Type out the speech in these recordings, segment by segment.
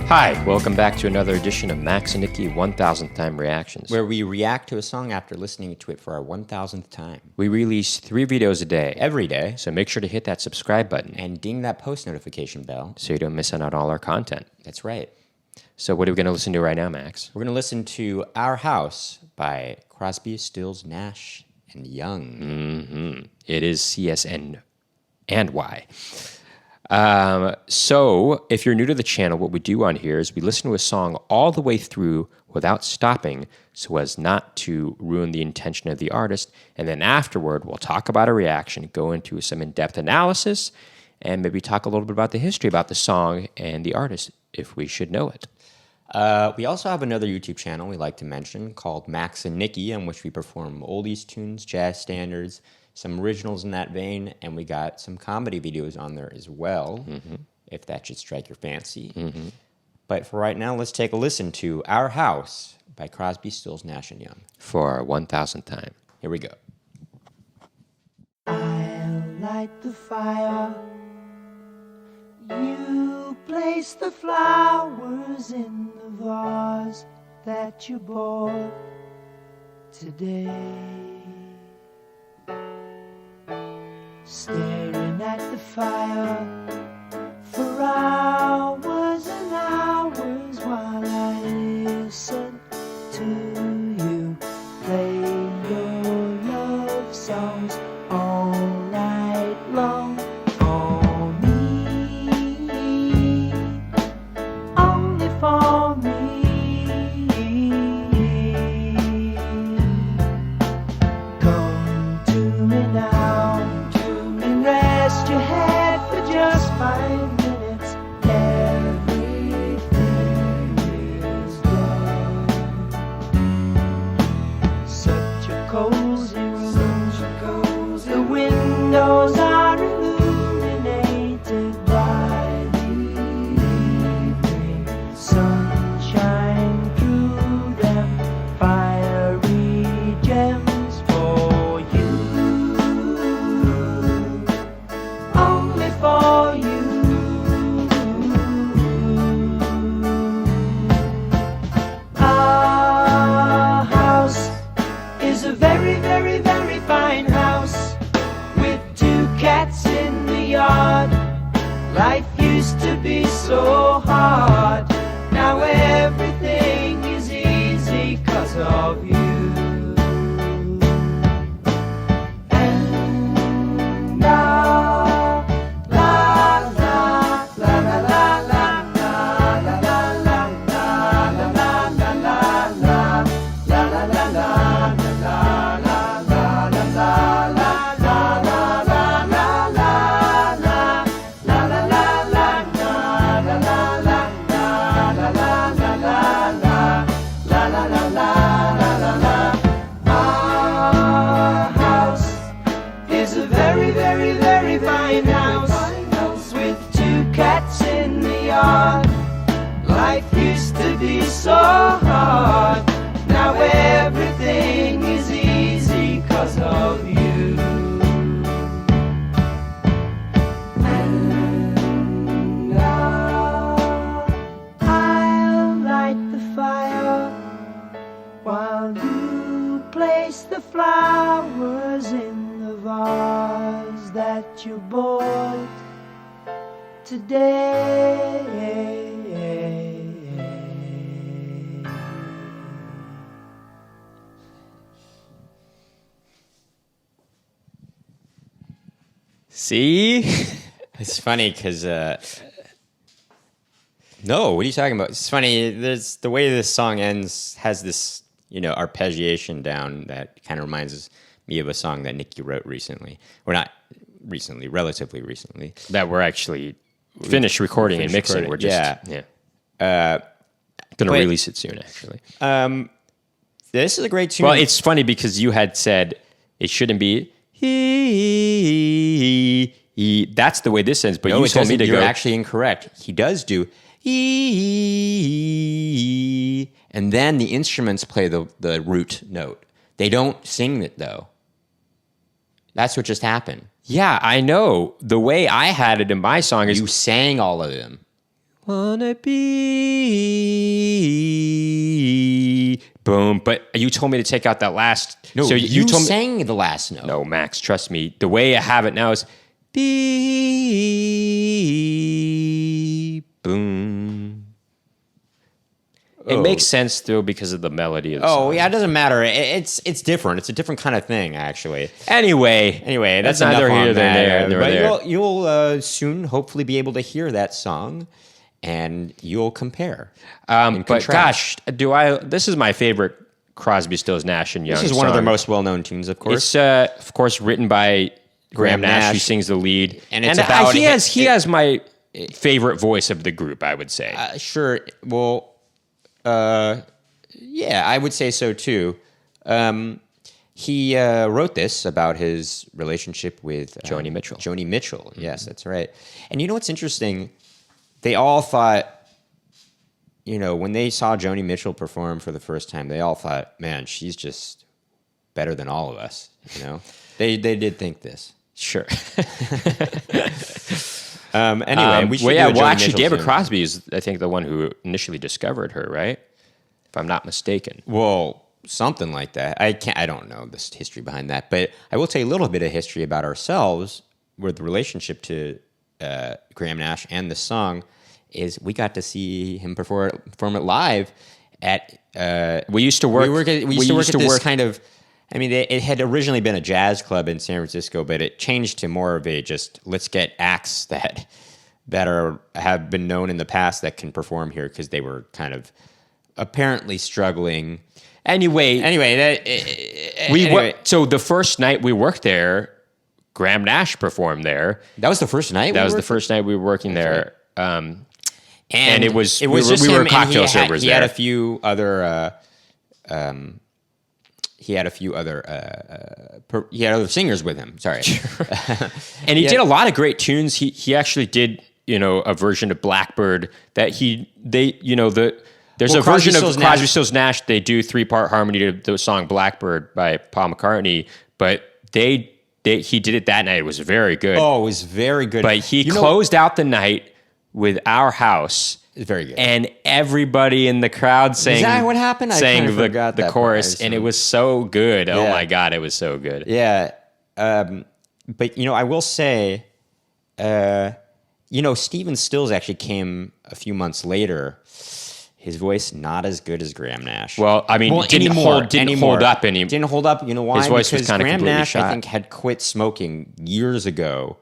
Hi, welcome back to another edition of Max and Nicky 1000th Time Reactions. Where we react to a song after listening to it for our 1000th time. We release 3 videos a day. Every day. So make sure to hit that subscribe button. And ding that post notification bell. So you don't miss out on all our content. That's right. So what are we going to listen to right now, Max? We're going to listen to Our House by Crosby, Stills, Nash, and Young. Mm-hmm. It is CSN and Y. So if you're new to the channel, what we do on here is we listen to a song all the way through without stopping so as not to ruin the intention of the artist. And then afterward, we'll talk about a reaction, go into some in-depth analysis, and maybe talk a little bit about the history about the song and the artist, if we should know it. We also have another YouTube channel we like to mention called Max and Nicky, in which we perform oldies tunes, jazz standards, some originals in that vein, and we got some comedy videos on there as well, if that should strike your fancy. But for right now, let's take a listen to Our House by Crosby, Stills, Nash, and Young. For our 1000th time. Here we go. I'll light the fire. You place the flowers in the vase that you bought today. Staring at the fire for hours and hours while I listen to you play your love songs all night long. For me, only for me. Come to me now, rest your head for just 5 minutes. Everything is done. Such a cozy room. The windows are illuminated by the evening sunshine through them. Fiery gems for you. Only for you. Our house is a very, very, very fine house with 2 cats in the yard. Life used to be so hard. Now everything is easy 'cause of you. And now our house is a very, very, very fine house with 2 cats in the yard. Life used to be so hard. Now everything is easy 'cause of you. And now I'll light the fire while you place the flowers in the vase that you bought today. See? It's funny because, no, what are you talking about? It's funny, there's the way this song ends has this, arpeggiation down that kind of reminds me of a song that Nicky wrote recently. Or not recently, relatively recently. That we're actually finished recording and mixing. recording, We're just, yeah. going to but- release it soon, actually. This is a great tune. Well, it's funny because you had said it shouldn't be he. That's the way this ends, but no, you it told me doesn't. to You're go. actually incorrect. He does do he, and then the instruments play the root note. They don't sing it though. That's what just happened. Yeah, I know. The way I had it in my song is You sang all of them. wanna be. Boom. But you told me to take out that last. No, so you told me. sang the last note. No, Max, trust me. The way I have it now is be. Boom. It makes sense though because of the melody of the song. Yeah, it doesn't matter. It's different. It's a different kind of thing, actually. Anyway, That's neither enough here on that. nor But there. you'll soon hopefully be able to hear that song, and you'll compare. and But contrast. gosh, this is my favorite Crosby, Stills, Nash and Young. This is one of their song. most well-known tunes, of course. It's of course written by Graham Nash. Who Nash. sings the lead, And it's about- he has my favorite voice of the group. I would say. Sure. Well, yeah, I would say so too. He wrote this about his relationship with Joni Mitchell. Joni Mitchell. Yes, that's right. And you know what's interesting? They all thought, when they saw Joni Mitchell perform for the first time, they all thought, man, she's just better than all of us. They did think this. Sure. Anyway, we should do a Joni actually, Mitchell David tune. Crosby is, I think, the one who initially discovered her, right? If I'm not mistaken. Well, something like that. I don't know this history behind that, but I will tell you a little bit of history about ourselves, where the relationship to Graham Nash and the song is. We got to see him perform it live at. We used to work. We used to work at this kind of. I mean, it had originally been a jazz club in San Francisco, but it changed to more of a just let's get acts that have been known in the past that can perform here because they were kind of apparently struggling. Anyway, Anyway, so the first night we worked there, Graham Nash performed there. that was the first night. That was the first night we were working there. and it was just we him, were and cocktail servers He had there. a few other. He had other singers with him. Sorry. And he did a lot of great tunes. He actually did, a version of Blackbird that there's a Crosby, version of Stills, Crosby, Nash- Stills, Nash. They do 3-part harmony to the song Blackbird by Paul McCartney, but he did it that night. It was very good. Oh, it was very good. But he closed out the night with Our House. It's very good. And everybody in the crowd sang. Is that what happened? I sang kinda forgot the that chorus, part. and it was so good. Oh Yeah. my God, it was so good. Yeah. But, I will say, Stephen Stills actually came a few months later. His voice not as good as Graham Nash. Well, I mean, didn't hold up any. Didn't hold up. You know why? His voice was Because kinda Graham completely Nash, shot. I think, had quit smoking years ago,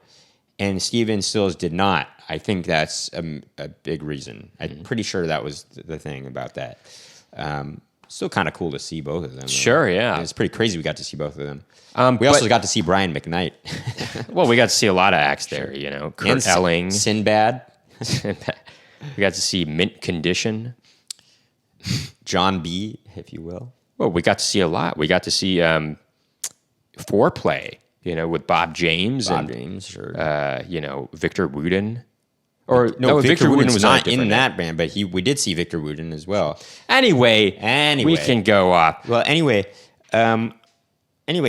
and Stephen Stills did not. I think that's a big reason. I'm pretty sure that was the thing about that. Still kind of cool to see both of them. though. Sure, yeah. And it's pretty crazy we got to see both of them. We but- also got to see Brian McKnight. Well, we got to see a lot of acts there. Kurt And Elling. Sinbad, We got to see Mint Condition. John B., if you will. Well, we got to see a lot. We got to see Foreplay. With Bob James Bob and James, sure. Victor Wooten. Or No, Victor Wooten Wooten's was on a not in different that band, but we did see Victor Wooten as well. Anyway, Anyway. we can go off. Well, anyway,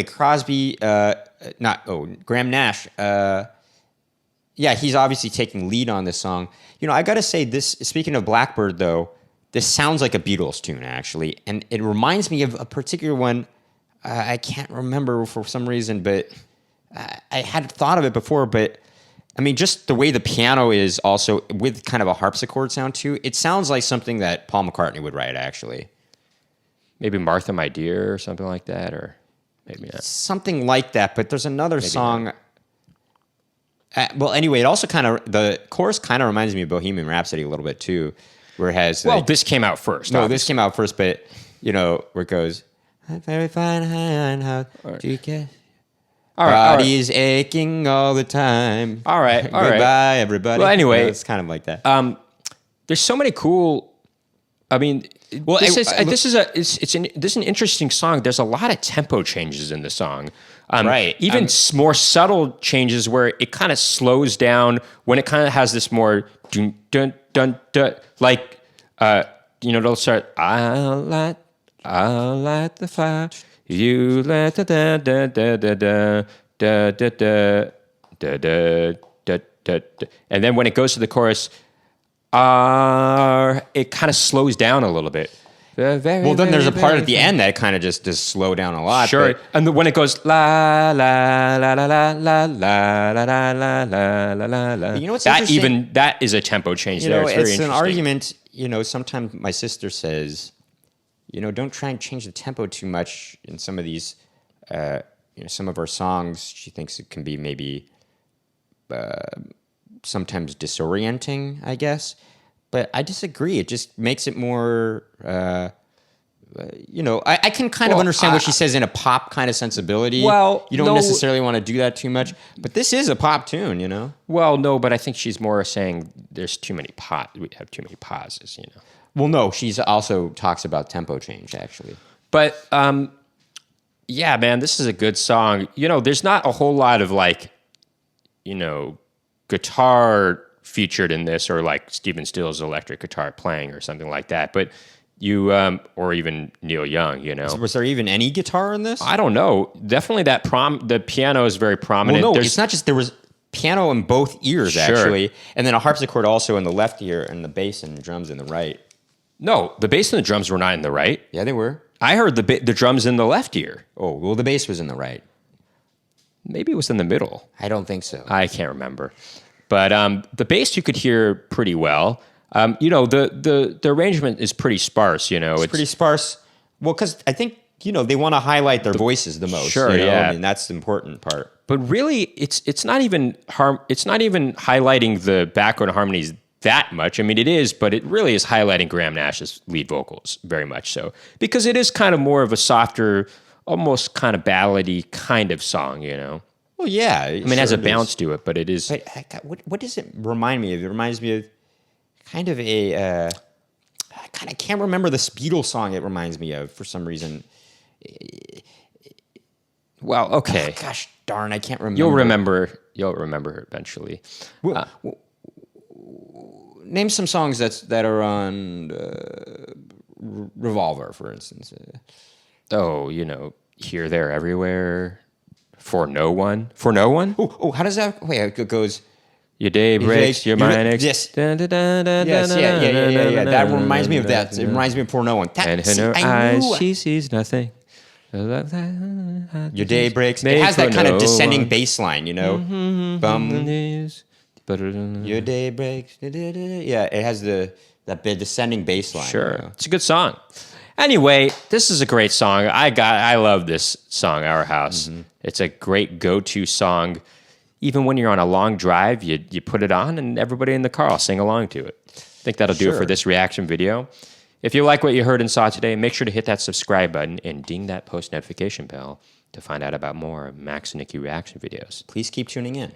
Crosby, Graham Nash. He's obviously taking lead on this song. I got to say this. Speaking of Blackbird, though, this sounds like a Beatles tune actually, and it reminds me of a particular one. I can't remember for some reason, but I had thought of it before. But I mean, just the way the piano is also with kind of a harpsichord sound too. It sounds like something that Paul McCartney would write actually. Maybe Martha, My Dear, or something like that, or maybe not. Something like that, but there's another song. Well, anyway, it also the chorus kind of reminds me of Bohemian Rhapsody a little bit too, where it has. This came out first. No, obviously. this came out first, but where it goes, "I'm very fine, how do you get? All right. Body's aching all the time. All right. Goodbye, everybody." Well, anyway, it's kind of like that. There's so many cool. I mean, Well, this is an interesting song. There's a lot of tempo changes in the song. Right. Even more subtle changes where it kind of slows down when it kind of has this more dun dun dun dun, like it'll start. I'll light the fire. You let da da da da da da da da da da da da da. And then when it goes to the chorus. It kind of slows down a little bit. Well, then there's a part at the end that kind of just does slow down a lot. Sure. but- And when it goes la la la la la la la la la la la la la, You know what's that interesting? that is a tempo change You there. know, It's very it's an interesting. argument. You know, sometimes my sister says, you know, don't try and change the tempo too much in some of these, you know, some of our songs. She thinks it can be maybe sometimes disorienting, I guess. But I disagree. It just makes it more, you know, I can kind of Well, understand what she says in a pop kind of sensibility. Well, you don't no- necessarily want to do that too much. But this is a pop tune, you know? Well, no, but I think she's more saying there's too many we have too many pauses, you know. Well, no, she's also talks about tempo change, actually. But yeah, man, this is a good song. You know, there's not a whole lot of like, you know, guitar featured in this, or like Stephen Stills' electric guitar playing or something like that. But you, or even Neil Young, you know. Was there even any guitar in this? I don't know. Definitely the piano is very Well, prominent. no, There's- it's not just there was piano in both ears, Sure. actually, and then a harpsichord also in the left ear, and the bass and drums in the right. No, the bass and the drums were not in the right. Yeah, they were. I heard the drums in the left ear. Oh, well, the bass was in the right. Maybe it was in the middle. I don't think so. I can't remember. But the bass you could hear pretty well. You know, the arrangement is pretty sparse, you know. It's pretty sparse. Well, because I think, you know, they want to highlight their voices the most. Sure, you know? yeah. I mean, that's the important part. But really, it's not even highlighting the background harmonies that much. I mean, it is, but it really is highlighting Graham Nash's lead vocals very much so, because it is kind of more of a softer, almost kind of ballady kind of song, you know. Well, yeah. I mean, it has a bounce to it, but it is. What does it remind me of? It reminds me of kind of a. I can't remember the Speedle song it reminds me of for some reason. Well, okay. Oh, gosh darn, I can't remember. You'll remember eventually. Name some songs that are on Revolver, for instance. Oh, you know, here, there, everywhere. For no one. For no one. Oh, how does that? Wait, it goes. Your day breaks, your mind aches. Yes. Dun, dun, dun, dun, Yes, dun, yeah. dun, dun, That dun, reminds me of dun, that. dun, It reminds me of For No One. And in See, her I eyes, knew she sees nothing. Your day breaks. Made It has that for kind of no descending one. bass line, you know. Bum. Your Your day breaks. Yeah, it has that big descending bass line. Sure. You know? It's a good song. Anyway, this is a great song. I love this song, Our House. It's a great go-to song. Even when you're on a long drive, you put it on and everybody in the car will sing along to it. I think that'll do it for Sure. this reaction video. If you like what you heard and saw today, make sure to hit that subscribe button and ding that post notification bell to find out about more Max and Nicky reaction videos. Please keep tuning in.